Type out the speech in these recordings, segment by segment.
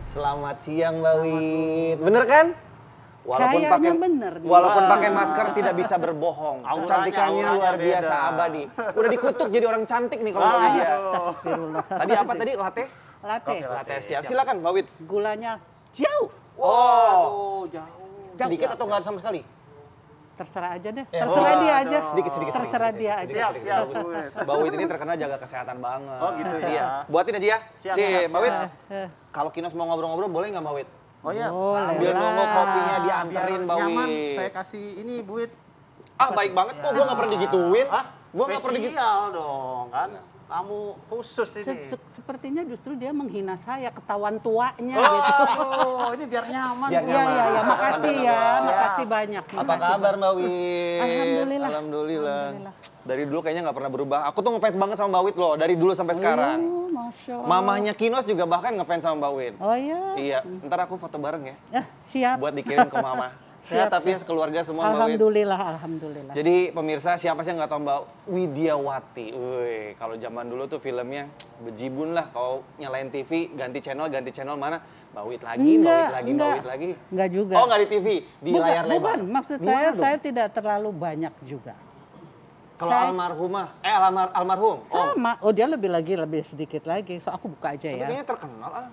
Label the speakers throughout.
Speaker 1: Selamat siang Mbak Wit. Bener kan?
Speaker 2: Walaupun pakai masker tidak bisa berbohong. Kecantikannya luar biasa abadi. Udah dikutuk jadi orang cantik nih kalau ngomongnya dia.
Speaker 3: Astagfirullah.
Speaker 2: Tadi apa tadi? Latte?
Speaker 3: Latte.
Speaker 2: Siap. Silakan Mbak Wit.
Speaker 3: Gulanya jauh.
Speaker 2: Oh,
Speaker 3: Jauh.
Speaker 2: sedikit atau enggak sama sekali?
Speaker 3: Terserah aja deh. Terserah dia aja.
Speaker 2: Sedikit.
Speaker 3: Terserah dia aja.
Speaker 1: Siap.
Speaker 2: Mbak Wit ini terkenal jaga kesehatan banget.
Speaker 1: Oh gitu ya.
Speaker 2: Iya. Buatin aja ya.
Speaker 1: Siap,
Speaker 2: Si
Speaker 1: siap,
Speaker 2: Mbak Wit.
Speaker 3: Eh.
Speaker 2: Kalau Kinos mau ngobrol-ngobrol boleh nggak Mbak Wit?
Speaker 1: Oh iya.
Speaker 3: Boleh.
Speaker 2: Biar
Speaker 3: lah.
Speaker 2: nunggu kopinya dianterin Mbak
Speaker 1: Nyaman,
Speaker 2: Wit.
Speaker 1: saya kasih ini Bu Wit.
Speaker 2: Ah baik banget kok, gue nggak pernah digituin.
Speaker 1: Gue
Speaker 2: nggak pernah digituin.
Speaker 1: Spesial dong kan. Kamu khusus ini.
Speaker 3: Sepertinya justru dia menghina saya, ketahuan tuanya gitu.
Speaker 1: Oh, ini biar nyaman.
Speaker 2: Biar
Speaker 1: Bu.
Speaker 2: nyaman.
Speaker 3: Iya, makasih ya,
Speaker 1: Siap.
Speaker 3: makasih banyak.
Speaker 2: Apa
Speaker 3: makasih
Speaker 2: kabar
Speaker 3: banyak.
Speaker 2: Mbak Wit?
Speaker 3: Alhamdulillah.
Speaker 2: Alhamdulillah. Dari dulu kayaknya nggak pernah berubah. Aku tuh ngefans banget sama Mbak Wit loh, dari dulu sampai sekarang.
Speaker 3: Oh, Masya Allah.
Speaker 2: Mamahnya Kinos juga bahkan ngefans sama Mbak Wit.
Speaker 3: Oh iya?
Speaker 2: Iya, ntar aku foto bareng ya,
Speaker 3: Siap.
Speaker 2: buat dikirim ke Mama. Sehat
Speaker 3: Siap,
Speaker 2: tapi
Speaker 3: ya.
Speaker 2: sekeluarga semua Mbak Wit.
Speaker 3: Alhamdulillah.
Speaker 2: Jadi pemirsa siapa sih yang nggak tahu Mbak Widiawati? Wih, kalau zaman dulu tuh filmnya bejibun lah. Kalau nyalain TV ganti channel mana? Mbak Wit lagi, Mbak Wit lagi, Mbak Wit lagi.
Speaker 3: Enggak juga.
Speaker 2: Oh nggak di TV, di layar lebar.
Speaker 3: Bukan, maksud
Speaker 2: Gimana dong?
Speaker 3: saya tidak terlalu banyak juga.
Speaker 2: Kalau
Speaker 3: saya-
Speaker 2: almarhumah, almarhum, Om.
Speaker 3: Sama, oh dia lebih sedikit lagi. So aku buka aja
Speaker 2: Tapi
Speaker 3: ya.
Speaker 2: kayaknya terkenal ah.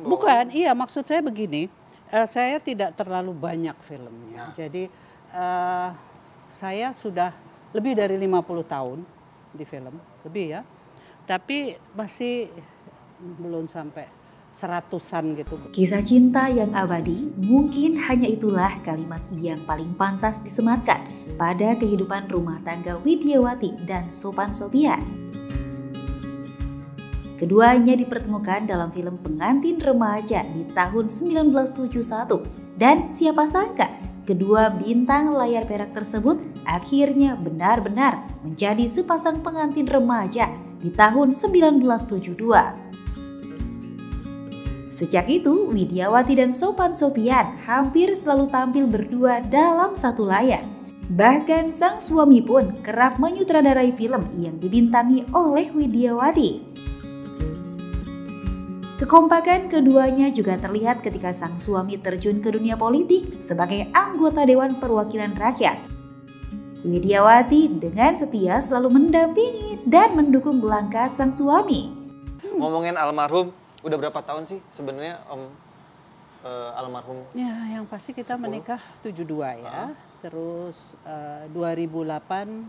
Speaker 3: Bukan, iya maksud saya begini. Saya tidak terlalu banyak filmnya.
Speaker 2: Nah.
Speaker 3: Jadi saya sudah lebih dari 50 tahun di film, lebih ya. Tapi masih belum sampai 100-an gitu.
Speaker 4: Kisah cinta yang abadi, mungkin hanya itulah kalimat yang paling pantas disematkan pada kehidupan rumah tangga Widiawati dan Sopan Sopian. Keduanya dipertemukan dalam film Pengantin Remaja di tahun 1971 dan siapa sangka kedua bintang layar perak tersebut akhirnya benar-benar menjadi sepasang pengantin remaja di tahun 1972. Sejak itu, Widiawati dan Sopan Sopian hampir selalu tampil berdua dalam satu layar. Bahkan sang suami pun kerap menyutradarai film yang dibintangi oleh Widiawati. Kekompakan keduanya juga terlihat ketika sang suami terjun ke dunia politik sebagai anggota Dewan Perwakilan Rakyat. Widiawati dengan setia selalu mendampingi dan mendukung langkah sang suami.
Speaker 2: Ngomongin almarhum, udah berapa tahun sih sebenarnya Om almarhum?
Speaker 3: Ya, yang pasti kita
Speaker 2: 10.
Speaker 3: menikah 72 ya. Terus 2008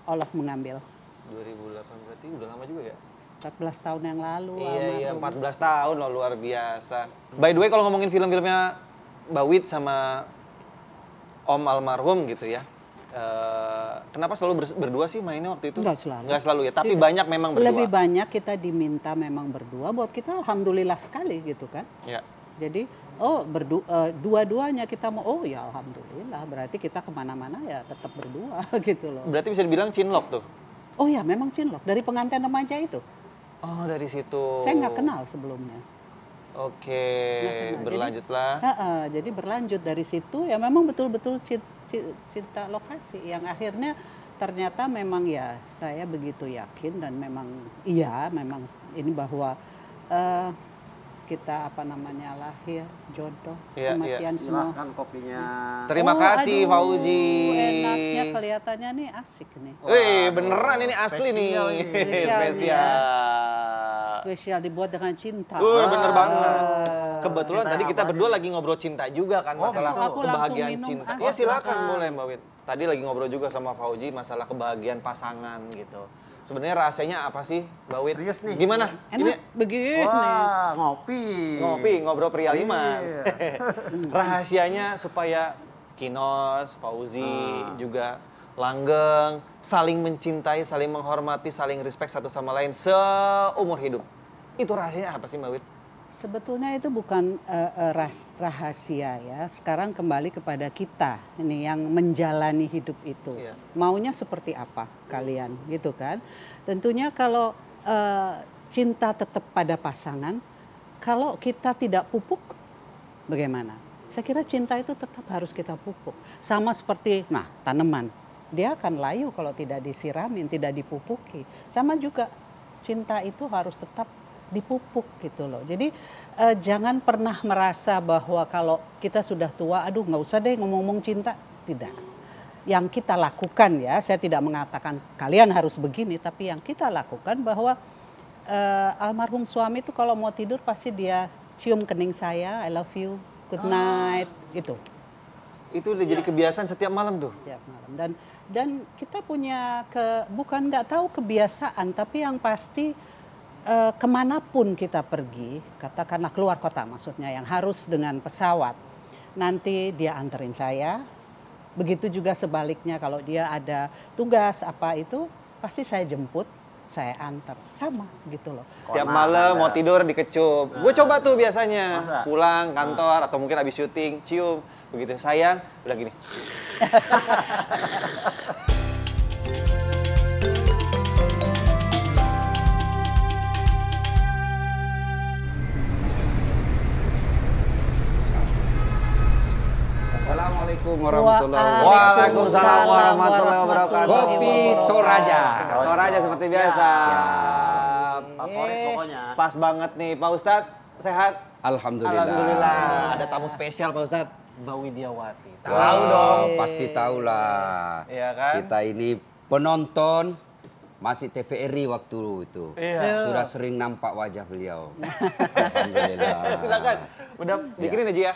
Speaker 3: Allah mengambil.
Speaker 2: 2008 berarti udah lama juga ya?
Speaker 3: 14 tahun yang lalu.
Speaker 2: Iya,
Speaker 3: almarhum.
Speaker 2: 14 tahun loh, luar biasa. By the way, kalau ngomongin film-filmnya Mbak Wit sama Om almarhum gitu ya, kenapa selalu berdua sih mainnya waktu itu?
Speaker 3: Nggak selalu.
Speaker 2: Nggak selalu ya, tapi
Speaker 3: Tidak.
Speaker 2: banyak memang berdua.
Speaker 3: Lebih banyak kita diminta memang berdua, buat kita alhamdulillah sekali gitu kan.
Speaker 2: Ya.
Speaker 3: Jadi, dua-duanya kita mau, oh ya alhamdulillah, berarti kita kemana-mana ya tetap berdua gitu loh.
Speaker 2: Berarti bisa dibilang cinlok tuh?
Speaker 3: Oh ya memang cinlok, dari Pengantin Remaja itu.
Speaker 2: Oh, dari situ.
Speaker 3: Saya nggak kenal sebelumnya.
Speaker 2: Oke,
Speaker 3: Nggak kenal.
Speaker 2: berlanjutlah.
Speaker 3: Jadi berlanjut dari situ ya memang betul-betul cinta lokasi yang akhirnya ternyata memang ya saya begitu yakin dan memang memang ini bahwa kita lahir jodoh
Speaker 2: Iya,
Speaker 3: kematian semua.
Speaker 1: Silahkan kopinya.
Speaker 2: Terima kasih
Speaker 3: aduh,
Speaker 2: Fauzi.
Speaker 3: Enaknya kelihatannya nih asik nih.
Speaker 2: Wih, beneran ini asli nih.
Speaker 1: Spesial ini.
Speaker 2: Spesial.
Speaker 3: Spesial dibuat dengan cinta.
Speaker 2: Wih, bener banget.
Speaker 3: Wah.
Speaker 2: Kebetulan
Speaker 1: Cinta
Speaker 2: tadi
Speaker 1: yang
Speaker 2: kita
Speaker 1: apa
Speaker 2: berdua
Speaker 1: nih?
Speaker 2: lagi ngobrol cinta juga kan, masalah
Speaker 3: aku langsung
Speaker 2: kebahagiaan
Speaker 3: minum,
Speaker 2: cinta.
Speaker 3: ah.
Speaker 2: Iya silakan
Speaker 1: silakan.
Speaker 2: boleh Mbak Wit. Tadi lagi ngobrol juga sama Fauzi masalah kebahagiaan pasangan gitu. Sebenarnya rahasianya apa sih Mbak Wit?
Speaker 1: Serius nih.
Speaker 2: Gimana?
Speaker 3: Enak begini.
Speaker 1: Wah, ngopi.
Speaker 2: Ngopi, ngobrol pria lima.
Speaker 1: Iya.
Speaker 2: Rahasianya supaya Kinos, Fauzi,
Speaker 1: Ah.
Speaker 2: juga langgeng, saling mencintai, saling menghormati, saling respect satu sama lain seumur hidup. Itu rahasianya apa sih Mbak Wit?
Speaker 3: Sebetulnya itu bukan rahasia ya. Sekarang kembali kepada kita ini yang menjalani hidup itu.
Speaker 2: Iya.
Speaker 3: Maunya seperti apa kalian gitu kan? Tentunya kalau cinta tetap pada pasangan, kalau kita tidak pupuk bagaimana? Saya kira cinta itu tetap harus kita pupuk. Sama seperti tanaman. Dia akan layu kalau tidak disiramin, tidak dipupuki. Sama juga cinta itu harus tetap dipupuk gitu loh. Jadi jangan pernah merasa bahwa kalau kita sudah tua, aduh nggak usah deh ngomong-ngomong cinta. Tidak. Yang kita lakukan ya, saya tidak mengatakan kalian harus begini, tapi yang kita lakukan bahwa almarhum suami itu kalau mau tidur pasti dia cium kening saya, I love you, good night, gitu.
Speaker 2: Itu udah jadi kebiasaan setiap malam tuh.
Speaker 3: Setiap malam. Dan kita punya bukan nggak tahu kebiasaan, tapi yang pasti kemanapun kita pergi, katakanlah keluar kota maksudnya, yang harus dengan pesawat, nanti dia anterin saya. Begitu juga sebaliknya kalau dia ada tugas apa itu, pasti saya jemput, saya antar. Sama gitu loh.
Speaker 2: Tiap malam mau tidur dikecup. Gue coba tuh biasanya.
Speaker 1: Masa?
Speaker 2: Pulang kantor atau mungkin habis syuting, cium. Begitu sayang, udah gini.
Speaker 5: Assalamualaikum warahmatullahi wabarakatuh.
Speaker 2: Waalaikumsalam warahmatullahi wabarakatuh.
Speaker 5: Kopi Toraja.
Speaker 2: Toraja seperti biasa.
Speaker 1: Favorit pokoknya.
Speaker 2: Pas banget nih Pak Ustadz, sehat?
Speaker 5: Alhamdulillah.
Speaker 2: Alhamdulillah. Ada tamu spesial Pak Ustadz, Mbak Widiawati. Tahu
Speaker 5: Wow,
Speaker 2: dong.
Speaker 5: pasti tahulah.
Speaker 2: Iya kan?
Speaker 5: Kita ini penonton masih TVRI waktu itu.
Speaker 2: Iya.
Speaker 5: Sudah sering nampak wajah beliau. Alhamdulillah.
Speaker 2: Silakan. Udah bikinin aja ya.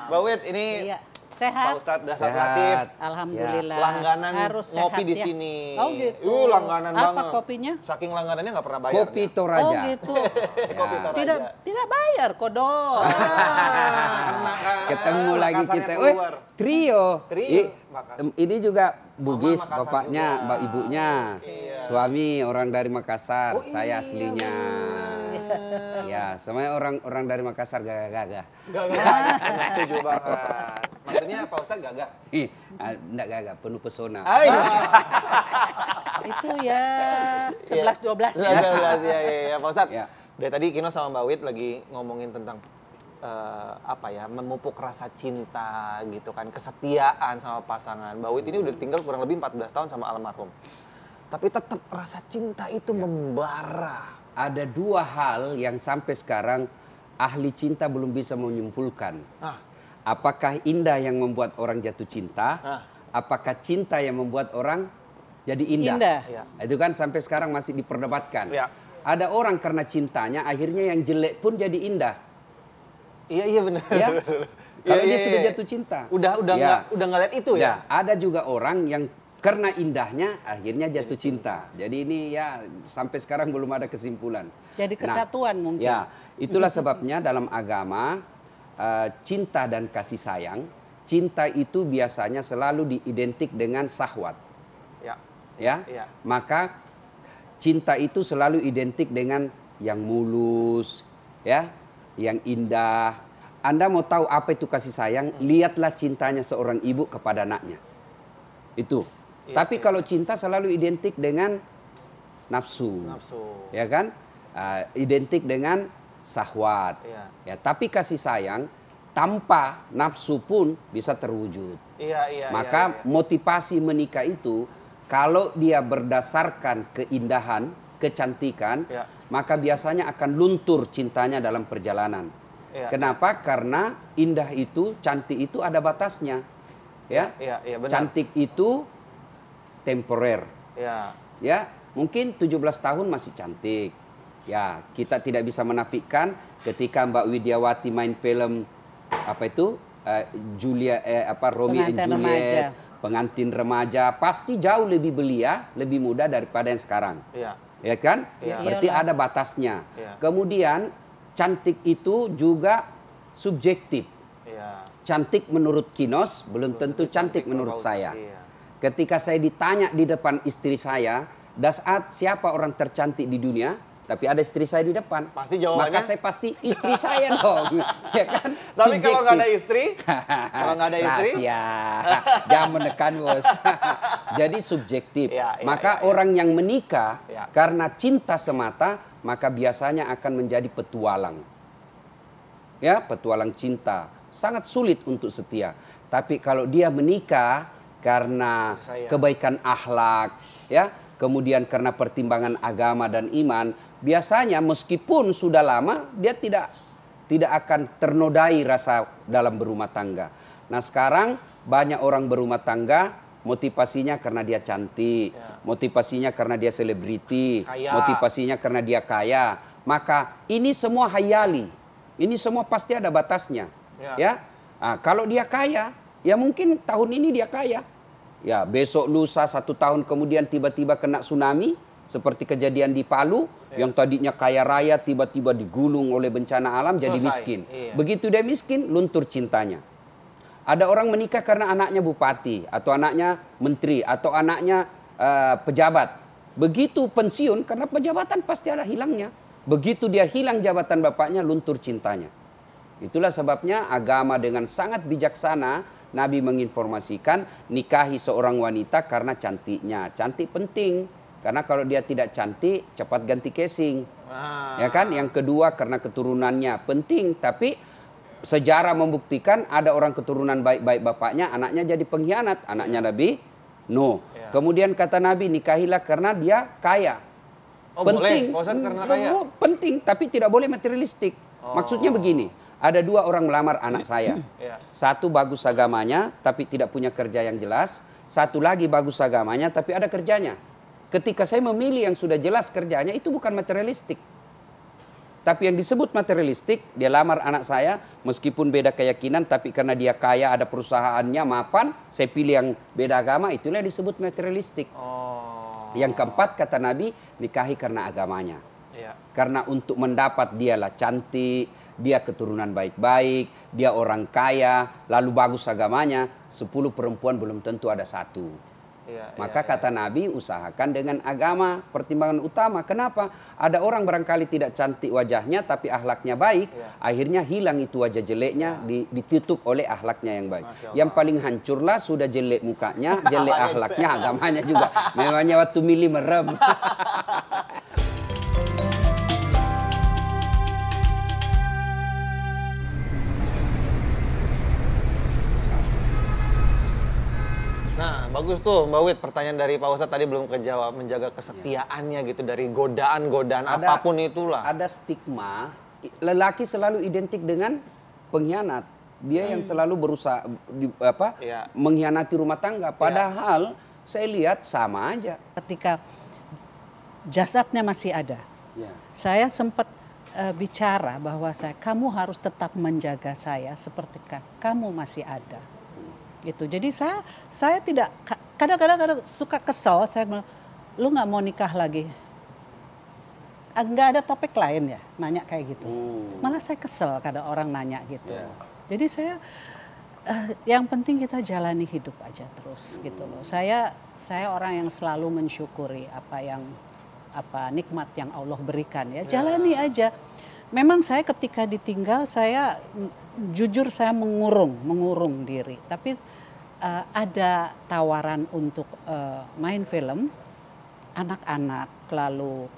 Speaker 2: Mbak Wid, ini
Speaker 3: Iya. Sehat.
Speaker 2: Pak Ustadz Dasar
Speaker 5: Sehat.
Speaker 2: Latif.
Speaker 3: Alhamdulillah.
Speaker 2: Langganan
Speaker 3: Harus
Speaker 2: ngopi
Speaker 3: sehat
Speaker 2: di
Speaker 3: ya.
Speaker 2: sini.
Speaker 3: Oh gitu.
Speaker 2: Langganan
Speaker 3: Apa
Speaker 2: banget.
Speaker 3: kopinya?
Speaker 2: Saking langganannya nggak pernah bayar.
Speaker 5: Kopi
Speaker 2: dia.
Speaker 5: Toraja.
Speaker 3: Oh gitu.
Speaker 2: Kopi
Speaker 5: Ya.
Speaker 2: Toraja.
Speaker 3: Tidak bayar kodok.
Speaker 2: Kena kan.
Speaker 5: Ketemu lagi
Speaker 2: Makassarnya
Speaker 5: kita.
Speaker 2: keluar.
Speaker 5: Trio.
Speaker 2: Trio.
Speaker 5: Ini juga Bugis,
Speaker 2: Makassar
Speaker 5: bapaknya,
Speaker 2: juga.
Speaker 5: mbak ibunya.
Speaker 2: Iya.
Speaker 5: Suami orang dari Makassar,
Speaker 2: Oh,
Speaker 5: saya
Speaker 2: iya,
Speaker 5: aslinya. Ya, semuanya orang dari Makassar gagah-gagah.
Speaker 2: Setuju banget. Maksudnya Pak Ustadz gagah.
Speaker 5: Enggak gagah, penuh pesona.
Speaker 3: Itu ya 11-12 ya.
Speaker 2: Ya, Pak Ustadz.
Speaker 5: Ya.
Speaker 2: Dari tadi Kino sama Mbak Wid lagi ngomongin tentang apa ya, memupuk rasa cinta gitu kan, kesetiaan sama pasangan. Mbak Wid ini udah tinggal kurang lebih 14 tahun sama almarhum. Tapi tetap rasa cinta itu membara.
Speaker 5: Ada dua hal yang sampai sekarang ahli cinta belum bisa menyimpulkan.
Speaker 2: Ah.
Speaker 5: Apakah indah yang membuat orang jatuh cinta?
Speaker 2: Ah.
Speaker 5: Apakah cinta yang membuat orang jadi indah?
Speaker 3: Indah.
Speaker 2: Ya.
Speaker 5: Itu kan sampai sekarang masih diperdebatkan.
Speaker 2: Ya.
Speaker 5: Ada orang karena cintanya akhirnya yang jelek pun jadi indah.
Speaker 2: Iya benar.
Speaker 5: Ya. Kalau
Speaker 2: Iya,
Speaker 5: dia
Speaker 2: iya,
Speaker 5: sudah
Speaker 2: iya.
Speaker 5: jatuh cinta.
Speaker 2: Udah
Speaker 5: Ya.
Speaker 2: nggak lihat itu ya.
Speaker 5: Ada juga orang yang karena indahnya akhirnya jatuh cinta. Jadi ini ya sampai sekarang belum ada kesimpulan.
Speaker 3: Jadi kesatuan mungkin.
Speaker 5: Ya, itulah sebabnya dalam agama cinta dan kasih sayang, cinta itu biasanya selalu diidentik dengan syahwat.
Speaker 2: Ya.
Speaker 5: Ya.
Speaker 2: Iya.
Speaker 5: Maka cinta itu selalu identik dengan yang mulus, ya, yang indah. Anda mau tahu apa itu kasih sayang? Lihatlah cintanya seorang ibu kepada anaknya. Itu.
Speaker 2: Iya,
Speaker 5: Tapi kalau cinta selalu identik dengan nafsu. Ya kan? Identik dengan syahwat.
Speaker 2: Iya.
Speaker 5: Ya, tapi kasih sayang tanpa nafsu pun bisa terwujud.
Speaker 2: Iya.
Speaker 5: Maka motivasi menikah itu kalau dia berdasarkan keindahan, kecantikan,
Speaker 2: Ya.
Speaker 5: maka biasanya akan luntur cintanya dalam perjalanan.
Speaker 2: Ya.
Speaker 5: Kenapa? Karena indah itu, cantik itu ada batasnya. Ya.
Speaker 2: Iya, benar.
Speaker 5: Cantik itu temporer.
Speaker 2: Ya.
Speaker 5: Ya, mungkin 17 tahun masih cantik. Ya, kita tidak bisa menafikan ketika Mbak Widiawati main film apa itu Romeo and
Speaker 3: Pengantin
Speaker 5: Juliet,
Speaker 3: remaja.
Speaker 5: pengantin remaja, pasti jauh lebih belia, lebih muda daripada yang sekarang.
Speaker 2: Iya.
Speaker 5: Ya kan?
Speaker 2: Iya.
Speaker 5: Berarti
Speaker 3: Iyalah.
Speaker 5: ada batasnya.
Speaker 2: Iya.
Speaker 5: Kemudian cantik itu juga subjektif.
Speaker 2: Iya.
Speaker 5: Cantik menurut Kinos belum tentu cantik menurut saya.
Speaker 2: Iya.
Speaker 5: Ketika saya ditanya di depan istri saya, Dasat siapa orang tercantik di dunia? Tapi ada istri saya di depan.
Speaker 2: Pasti jawabannya?
Speaker 5: Maka saya pasti istri saya dong. Ya kan?
Speaker 2: Tapi kalau nggak ada
Speaker 5: Subjektif.
Speaker 2: istri, kalau nggak ada istri,
Speaker 5: Rahasia. Jangan menekan bos. Jadi subjektif.
Speaker 2: Ya,
Speaker 5: Maka orang yang menikah
Speaker 2: Ya.
Speaker 5: karena cinta semata, maka biasanya akan menjadi petualang. Ya, petualang cinta. Sangat sulit untuk setia. Tapi kalau dia menikah karena
Speaker 2: Sayang.
Speaker 5: kebaikan akhlak, ya, kemudian karena pertimbangan agama dan iman, biasanya meskipun sudah lama dia tidak akan ternodai rasa dalam berumah tangga. Nah sekarang banyak orang berumah tangga motivasinya karena dia cantik, motivasinya karena dia selebriti, motivasinya karena dia kaya. Maka ini semua hayali, ini semua pasti ada batasnya. Ya, nah, kalau dia kaya, ya mungkin tahun ini dia kaya. Ya besok lusa 1 tahun kemudian tiba-tiba kena tsunami seperti kejadian di Palu yang tadinya kaya raya tiba-tiba digulung oleh bencana alam jadi miskin. Begitu dia miskin luntur cintanya. Ada orang menikah karena anaknya bupati atau anaknya menteri atau anaknya pejabat. Begitu pensiun karena pejabatan pasti ada hilangnya. Begitu dia hilang jabatan bapaknya luntur cintanya. Itulah sebabnya agama dengan sangat bijaksana Nabi menginformasikan nikahi seorang wanita karena cantiknya. Cantik penting. Karena kalau dia tidak cantik, cepat ganti casing. Ya kan? Yang kedua karena keturunannya penting. Tapi sejarah membuktikan ada orang keturunan baik-baik bapaknya, anaknya jadi pengkhianat. Anaknya Nabi Nuh. Kemudian kata Nabi, nikahilah karena dia kaya. Penting.
Speaker 2: Boleh, karena kaya.
Speaker 5: Penting, tapi tidak boleh materialistik. Maksudnya begini. Ada 2 orang melamar anak saya. Satu bagus agamanya tapi tidak punya kerja yang jelas. Satu lagi bagus agamanya tapi ada kerjanya. Ketika saya memilih yang sudah jelas kerjanya itu bukan materialistik. Tapi yang disebut materialistik, dia lamar anak saya meskipun beda keyakinan tapi karena dia kaya ada perusahaannya mapan, saya pilih yang beda agama, itulah yang disebut materialistik. Yang keempat kata Nabi, nikahi karena agamanya. Karena untuk mendapat dialah cantik, dia keturunan baik-baik, dia orang kaya, lalu bagus agamanya, 10 perempuan belum tentu ada 1. Maka kata Nabi, usahakan dengan agama, pertimbangan utama. Kenapa? Ada orang barangkali tidak cantik wajahnya, tapi akhlaknya baik, akhirnya hilang itu wajah jeleknya, ditutup oleh akhlaknya yang baik. Yang paling hancurlah sudah jelek mukanya, jelek akhlaknya, agamanya juga. Memangnya waktu milih merem.
Speaker 2: Nah, bagus tuh Mbak Wit, pertanyaan dari Pak Ustadz tadi belum kejawab, menjaga kesetiaannya gitu dari godaan-godaan apapun itulah.
Speaker 5: Ada stigma, lelaki selalu identik dengan pengkhianat. Dia yang selalu berusaha mengkhianati rumah tangga. Padahal saya lihat sama aja.
Speaker 3: Ketika jasadnya masih ada, saya sempat bicara bahwa kamu harus tetap menjaga saya seperti kamu masih ada. Gitu. Jadi saya tidak, kadang-kadang suka kesel, saya bilang, lu nggak mau nikah lagi? Nggak ada topik lain ya, nanya kayak gitu. Malah saya kesel kada orang nanya gitu. Jadi saya, yang penting kita jalani hidup aja terus gitu loh. Saya orang yang selalu mensyukuri apa nikmat yang Allah berikan ya. Jalani aja. Memang saya ketika ditinggal saya jujur saya mengurung diri. Tapi ada tawaran untuk main film, anak-anak lalu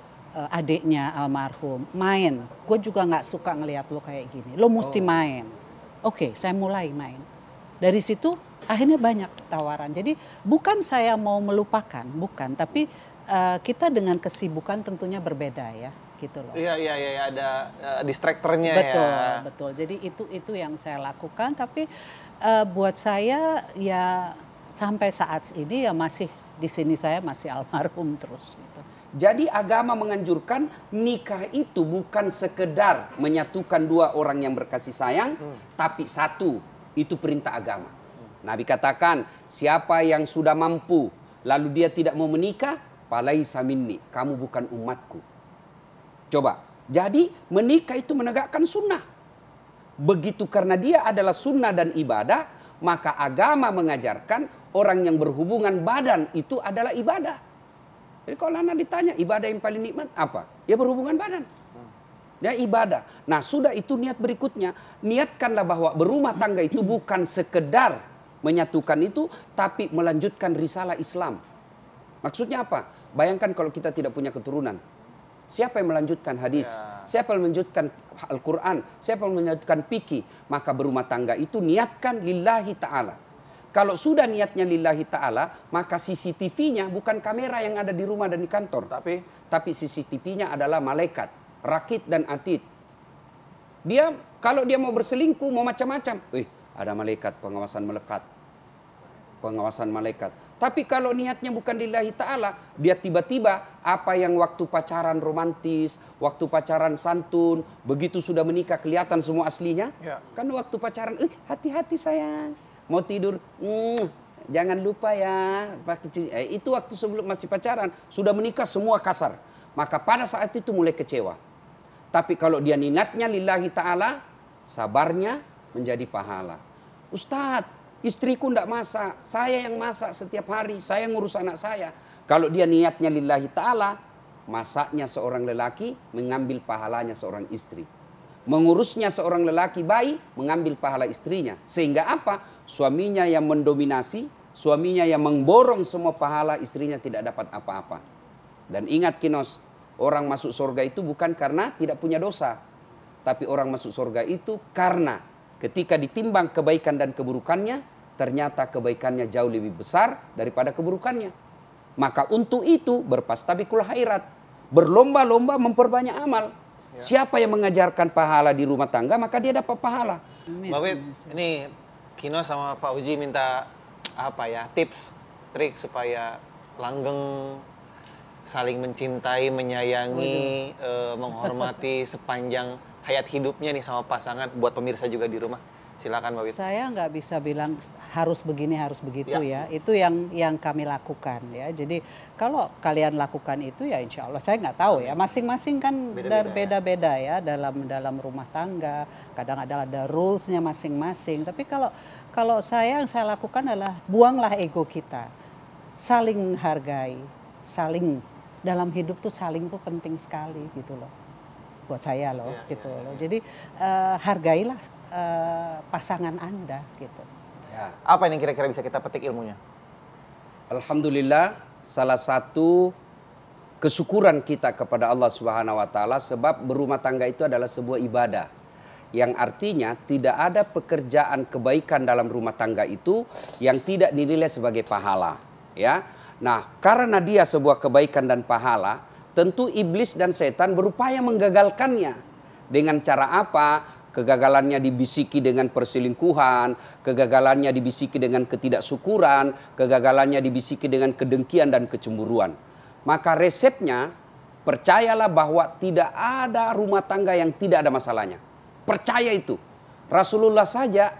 Speaker 3: adiknya almarhum main. Gue juga nggak suka ngelihat lo kayak gini. Lo mesti main. Oke, saya mulai main. Dari situ akhirnya banyak tawaran. Jadi bukan saya mau melupakan, bukan. Tapi kita dengan kesibukan tentunya berbeda ya. Gitu loh.
Speaker 2: Iya ada distraktornya ya.
Speaker 3: Betul. Jadi itu yang saya lakukan. Tapi buat saya ya sampai saat ini ya masih di sini saya masih almarhum terus. Gitu.
Speaker 5: Jadi agama menganjurkan nikah itu bukan sekedar menyatukan 2 orang yang berkasih sayang, tapi 1 itu perintah agama. Nabi katakan siapa yang sudah mampu lalu dia tidak mau menikah, falaisa minni, kamu bukan umatku. Coba, jadi menikah itu menegakkan sunnah. Begitu karena dia adalah sunnah dan ibadah, maka agama mengajarkan orang yang berhubungan badan itu adalah ibadah. Jadi kalau anak ditanya ibadah yang paling nikmat apa? Ya berhubungan badan. Ya ibadah. Nah sudah itu niat berikutnya. Niatkanlah bahwa berumah tangga itu bukan sekedar menyatukan itu, tapi melanjutkan risalah Islam. Maksudnya apa? Bayangkan kalau kita tidak punya keturunan. Siapa yang melanjutkan hadis? Siapa yang melanjutkan Al-Quran? Siapa yang melanjutkan fikih? Maka berumah tangga itu niatkan lillahi ta'ala. Kalau sudah niatnya lillahi ta'ala, maka CCTV-nya bukan kamera yang ada di rumah dan di kantor. Tapi CCTV-nya adalah malaikat, rakit dan atid. Dia, kalau dia mau berselingkuh, mau macam-macam. Ada malaikat, pengawasan melekat. Pengawasan malaikat. Tapi kalau niatnya bukan lillahi ta'ala, dia tiba-tiba apa yang waktu pacaran romantis, waktu pacaran santun, begitu sudah menikah kelihatan semua aslinya. Ya. Kan waktu pacaran, hati-hati sayang, mau tidur, jangan lupa ya. Itu waktu sebelum masih pacaran, sudah menikah semua kasar. Maka pada saat itu mulai kecewa. Tapi kalau dia niatnya lillahi ta'ala, sabarnya menjadi pahala. Ustadz, istriku tidak masak, saya yang masak setiap hari, saya ngurus anak saya. Kalau dia niatnya lillahi ta'ala, masaknya seorang lelaki mengambil pahalanya seorang istri. Mengurusnya seorang lelaki baik, mengambil pahala istrinya. Sehingga apa? Suaminya yang mendominasi, suaminya yang memborong semua pahala, istrinya tidak dapat apa-apa. Dan ingat Kinos, orang masuk surga itu bukan karena tidak punya dosa. Tapi orang masuk surga itu karena ketika ditimbang kebaikan dan keburukannya, ternyata kebaikannya jauh lebih besar daripada keburukannya. Maka untuk itu berpastabikul khairat, berlomba-lomba memperbanyak amal. Ya. Siapa yang mengajarkan pahala di rumah tangga, maka dia dapat pahala.
Speaker 2: Mbak Wit, ini Kino sama Pak Uji minta apa ya, tips, trik supaya langgeng, saling mencintai, menyayangi, menghormati sepanjang hayat hidupnya nih sama pasangan, buat pemirsa juga di rumah. Silakan Mbak Wit.
Speaker 3: Saya nggak bisa bilang harus begini, harus begitu ya. Itu yang kami lakukan ya. Jadi kalau kalian lakukan itu ya insya Allah, saya nggak tahu ya. Masing-masing kan beda-beda ya dalam rumah tangga. Kadang-kadang ada rules-nya masing-masing. Tapi kalau yang saya lakukan adalah buanglah ego kita. Saling menghargai, saling dalam hidup tuh saling tuh penting sekali gitu loh. Buat saya loh gitu loh. Jadi hargailah pasangan Anda gitu.
Speaker 2: Ya. Apa yang kira-kira bisa kita petik ilmunya?
Speaker 5: Alhamdulillah, salah satu kesyukuran kita kepada Allah Subhanahu wa taala sebab berumah tangga itu adalah sebuah ibadah. Yang artinya tidak ada pekerjaan kebaikan dalam rumah tangga itu yang tidak dinilai sebagai pahala, ya. Nah, karena dia sebuah kebaikan dan pahala, tentu iblis dan setan berupaya menggagalkannya. Dengan cara apa? Kegagalannya dibisiki dengan perselingkuhan, kegagalannya dibisiki dengan ketidaksyukuran, kegagalannya dibisiki dengan kedengkian dan kecemburuan. Maka resepnya, percayalah bahwa tidak ada rumah tangga yang tidak ada masalahnya. Percaya itu. Rasulullah saja,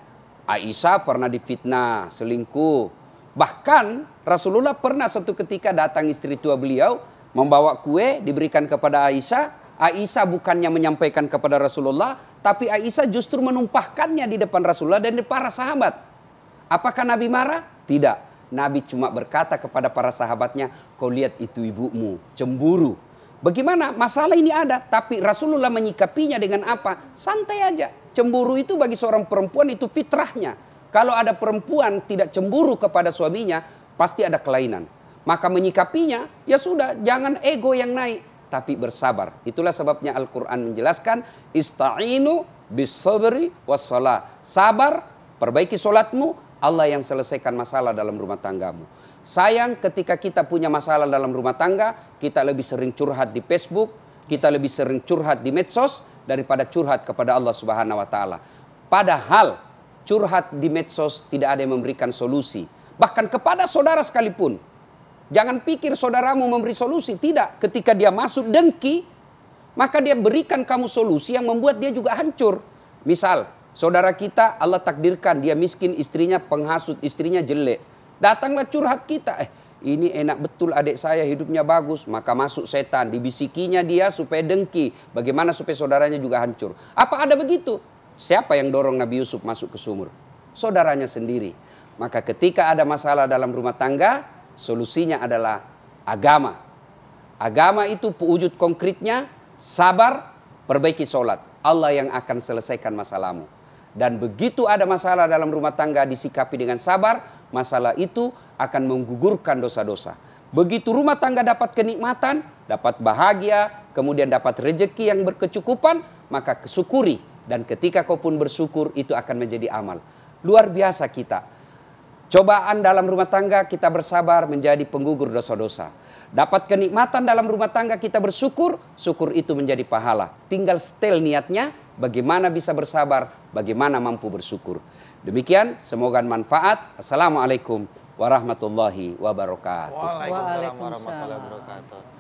Speaker 5: Aisyah pernah difitnah, selingkuh. Bahkan Rasulullah pernah suatu ketika datang istri tua beliau, membawa kue diberikan kepada Aisyah. Aisyah bukannya menyampaikan kepada Rasulullah, tapi Aisyah justru menumpahkannya di depan Rasulullah dan di para sahabat. Apakah Nabi marah? Tidak. Nabi cuma berkata kepada para sahabatnya, kau lihat itu ibumu, cemburu. Bagaimana? Masalah ini ada, tapi Rasulullah menyikapinya dengan apa? Santai aja. Cemburu itu bagi seorang perempuan itu fitrahnya. Kalau ada perempuan tidak cemburu kepada suaminya, pasti ada kelainan. Maka menyikapinya, ya sudah, jangan ego yang naik. Tapi bersabar. Itulah sebabnya Al-Quran menjelaskan, ista'inu bis-sabri was-salah. Sabar, perbaiki solatmu, Allah yang selesaikan masalah dalam rumah tanggamu. Sayang ketika kita punya masalah dalam rumah tangga, kita lebih sering curhat di Facebook, kita lebih sering curhat di medsos, daripada curhat kepada Allah Subhanahu wa taala. Padahal curhat di medsos tidak ada yang memberikan solusi. Bahkan kepada saudara sekalipun. Jangan pikir saudaramu memberi solusi. Tidak. Ketika dia masuk dengki, maka dia berikan kamu solusi yang membuat dia juga hancur. Misal, saudara kita Allah takdirkan dia miskin, istrinya penghasut, istrinya jelek. Datanglah curhat kita. Ini enak betul adik saya hidupnya bagus. Maka masuk setan. Dibisikinya dia supaya dengki. Bagaimana supaya saudaranya juga hancur. Apa ada begitu? Siapa yang dorong Nabi Yusuf masuk ke sumur? Saudaranya sendiri. Maka ketika ada masalah dalam rumah tangga, solusinya adalah agama. Agama itu wujud konkretnya sabar, perbaiki sholat. Allah yang akan selesaikan masalahmu. Dan begitu ada masalah dalam rumah tangga disikapi dengan sabar, masalah itu akan menggugurkan dosa-dosa. Begitu rumah tangga dapat kenikmatan, dapat bahagia, kemudian dapat rezeki yang berkecukupan, maka syukuri. Dan ketika kau pun bersyukur, itu akan menjadi amal. Luar biasa kita. Cobaan dalam rumah tangga kita bersabar menjadi penggugur dosa-dosa. Dapat kenikmatan dalam rumah tangga kita bersyukur, syukur itu menjadi pahala. Tinggal setel niatnya, bagaimana bisa bersabar, bagaimana mampu bersyukur. Demikian, semoga manfaat. Assalamualaikum warahmatullahi wabarakatuh.
Speaker 2: Waalaikumsalam warahmatullahi wabarakatuh.